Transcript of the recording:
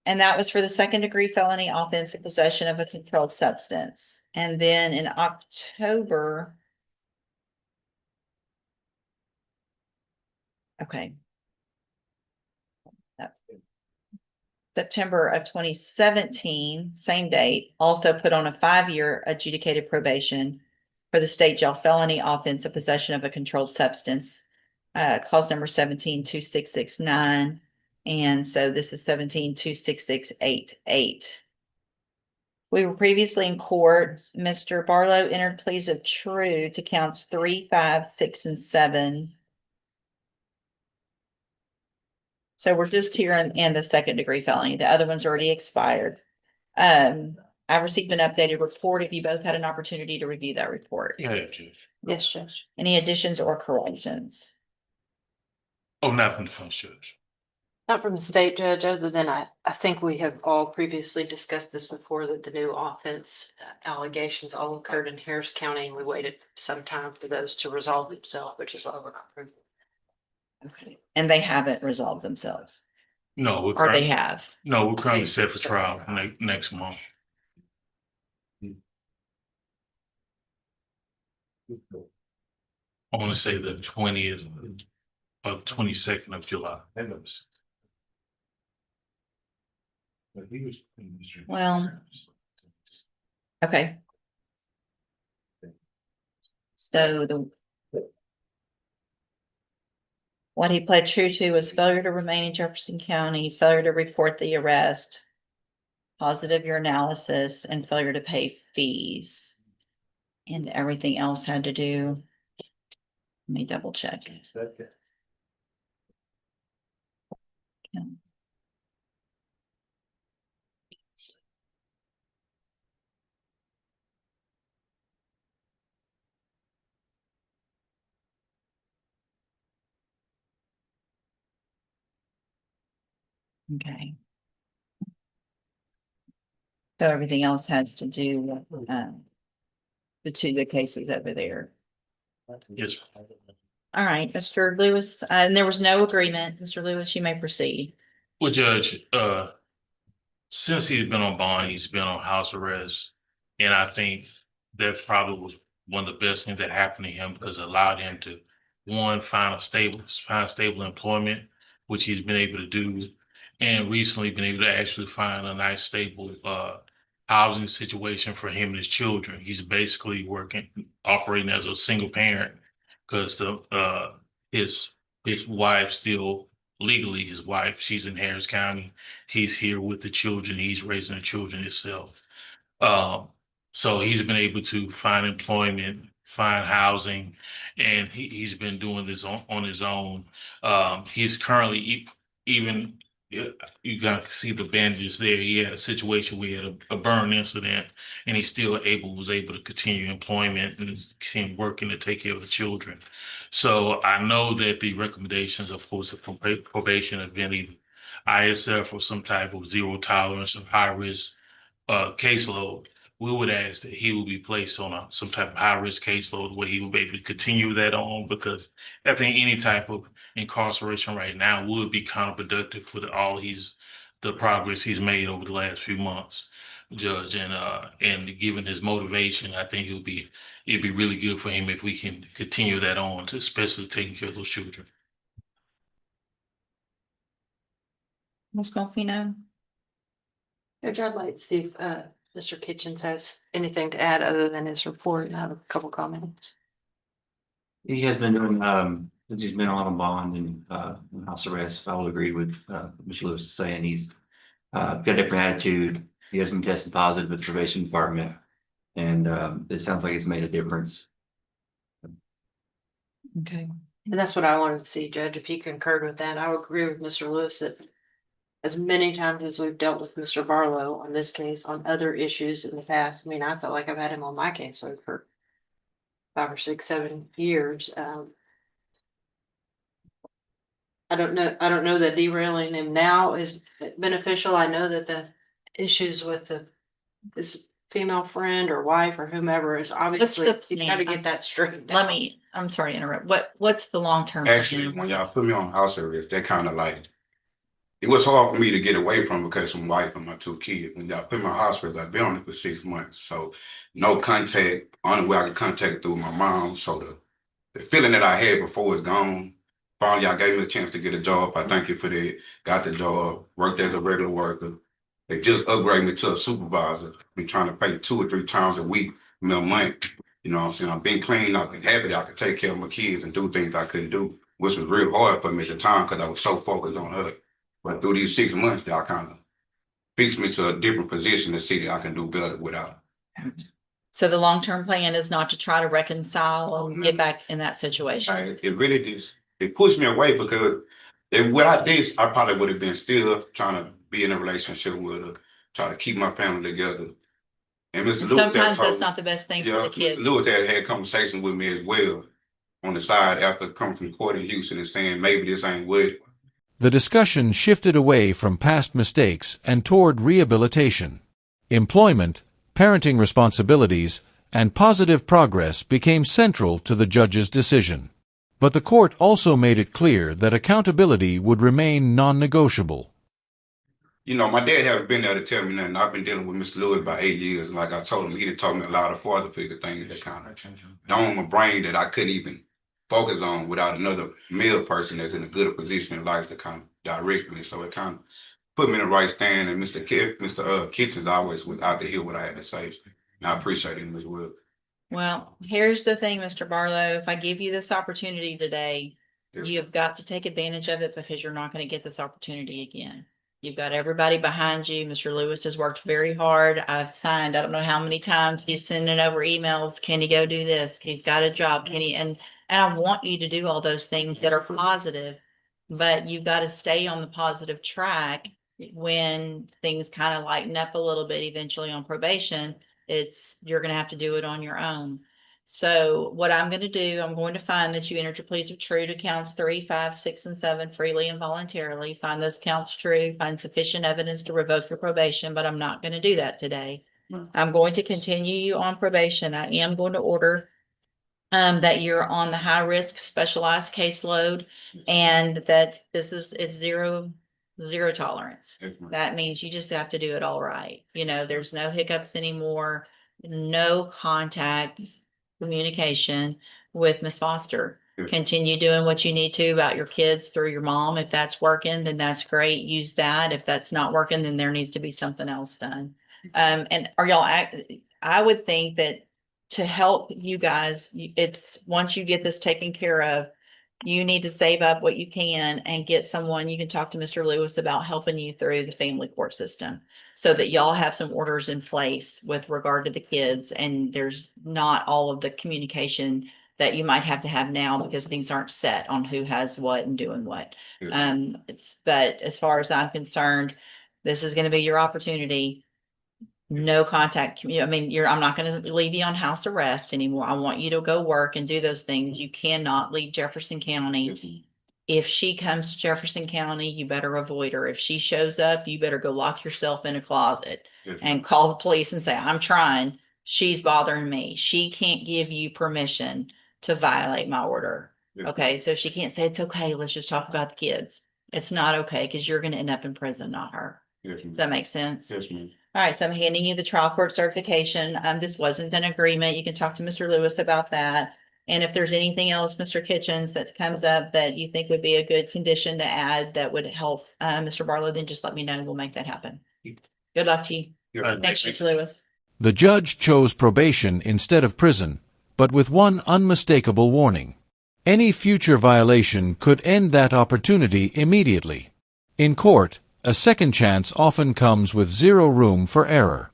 And that was for the second-degree felony offense of possession of a controlled substance. And then in October. Okay. September of 2017, same date, also put on a 5-year adjudicated probation for the state jail felony offense of possession of a controlled substance, clause number 17-2669. And so this is 17-26688. We were previously in court. Mr. Barlow entered pleas of true to counts 3, 5, 6, and 7. So we're just here in the second-degree felony. The other one's already expired. I received an updated report. Have you both had an opportunity to review that report? Yeah, Judge. Yes, Judge. Any additions or corrections? Oh, not from the defense judge. Not from the state judge, other than I think we have all previously discussed this before, that the new offense allegations all occurred in Harris County, and we waited some time for those to resolve themselves, which is why we're not approving. Okay. And they haven't resolved themselves, No, or they have? No, we're currently set for trial next month. I want to say the 20th or 22nd of July. Well, okay. So what he pled true to was failure to remain in Jefferson County, failure to report the arrest, positive urinalysis, and failure to pay fees. And everything else had to do. Let me double check. Yeah. Okay. So everything else has to do with the cases over there. Yes. All right, Mr. Lewis, and there was no agreement. Mr. Lewis, you may proceed. Well, Judge, since he's been on bond, he's been on house arrest. And I think that probably was one of the best things that happened to him, because it allowed him to, one, find stable employment, which he's been able to do. And recently been able to actually find a nice stable housing situation for him and his children. He's basically operating as a single parent, because his wife still legally his wife. She's in Harris County. He's here with the children. He's raising the children himself. So he's been able to find employment, find housing, and he's been doing this on his own. He's currently even. You got to see the bandages there. He had a situation where he had a burn incident, and he still was able to continue employment and continue working to take care of the children. So I know that the recommendations, of course, of probation have been either ISF or some type of zero tolerance or high risk caseload. We would ask that he will be placed on some type of high risk caseload where he will be able to continue that on, because I think any type of incarceration right now would be counterproductive for the progress he's made over the last few months, Judge. And given his motivation, I think it'd be really good for him if we can continue that on, to especially taking care of those children. Ms. Golfino? Judge, I'd like to see if Mr. Kitchens has anything to add other than his report, and I have a couple comments. He has been doing, since he's been on a bond and in house arrest. I will agree with Mr. Lewis saying he's got a different attitude. He has been tested positive with the probation department, and it sounds like it's made a difference. Okay. And that's what I wanted to see, Judge, if you concurred with that. I would agree with Mr. Lewis that as many times as we've dealt with Mr. Barlow on this case, on other issues in the past, I mean, I felt like I've had him on my case for 5 or 6, 7 years. I don't know that derailing him now is beneficial. I know that the issues with this female friend or wife or whomever is obviously, you got to get that straightened out. I'm sorry to interrupt. What's the long-term? Actually, when y'all put me on house arrest, that kind of like it was hard for me to get away from because of my wife and my 2 kids. And I put in my hospital. I've been on it for 6 months. So no contact. Only way I can contact through my mom. So the feeling that I had before is gone. Finally, I gave me a chance to get a job. I thank you for that. Got the job, worked as a regular worker. They just upgraded me to a supervisor. Been trying to pay 2 or 3 times a week, a month. You know what I'm saying? I've been clean. I've been happy that I could take care of my kids and do things I couldn't do, which was real hard for me at the time because I was so focused on her. But through these 6 months, y'all kind of fixed me to a different position to see that I can do better without her. So the long-term plan is not to try to reconcile and get back in that situation. It really just it pushed me away because without this, I probably would have been still trying to be in a relationship with her, try to keep my family together. And Mr. And Lewis sometimes that's not the best thing for the Mr. kids. Lewis had conversations with me as well on the side after coming from court in Houston and saying maybe this ain't what. The discussion shifted away from past mistakes and toward rehabilitation. Employment, parenting responsibilities, and positive progress became central to the judge's decision. But the court also made it clear that accountability would remain non-negotiable. You know, my dad haven't been there to tell me nothing. I've been dealing with Mr. Lewis about 8 years. And like I told him, he done told me a lot of father figure things that kind of dawned on my brain that I couldn't even focus on without another male person that's in a good position in life to kind of direct me. So it kind of put me in the right stand. And Mr. Kitchens always was out to hear what I had to say. And I appreciate him as well. Well, here's the thing, Mr. Barlow, if I give you this opportunity today, you've got to take advantage of it because you're not going to get this opportunity again. You've got everybody behind you. Mr. Lewis has worked very hard. I've signed, I don't know how many times he's sending over emails. Can he go do this? He's got a job. Can he? And I want you to do all those things that are positive, but you've got to stay on the positive track when things kind of lighten up a little bit eventually on probation. You're going to have to do it on your own. So what I'm going to do, I'm going to find that you entered your pleas of true to counts 3, 5, 6, and 7 freely and voluntarily. Find those counts true, find sufficient evidence to revoke your probation, but I'm not going to do that today. I'm going to continue you on probation. I am going to order that you're on the high risk specialized caseload and that it's zero tolerance. That means you just have to do it all right. You know, there's no hiccups anymore, no contact, communication with Miss Foster. Continue doing what you need to about your kids through your mom. If that's working, then that's great. Use that. If that's not working, then there needs to be something else done. And I would think that to help you guys, it's once you get this taken care of, you need to save up what you can and get someone, you can talk to Mr. Lewis about helping you through the family court system so that y'all have some orders in place with regard to the kids. And there's not all of the communication that you might have to have now because things aren't set on who has what and doing what. But as far as I'm concerned, this is going to be your opportunity. No contact. I mean, I'm not going to leave you on house arrest anymore. I want you to go work and do those things. You cannot leave Jefferson County. If she comes to Jefferson County, you better avoid her. If she shows up, you better go lock yourself in a closet and call the police and say, I'm trying. She's bothering me. She can't give you permission to violate my order. Okay. So she can't say, it's okay. Let's just talk about the kids. It's not okay because you're going to end up in prison, not her. Does that make sense? Yes, ma'am. All right, so I'm handing you the trial court certification. This wasn't an agreement. You can talk to Mr. Lewis about that. And if there's anything else, Mr. Kitchens, that comes up that you think would be a good condition to add that would help Mr. Barlow, then just let me know. We'll make that happen. Good luck to you. Thanks, Mr. Lewis. The judge chose probation instead of prison, but with one unmistakable warning. Any future violation could end that opportunity immediately. In court, a second chance often comes with zero room for error.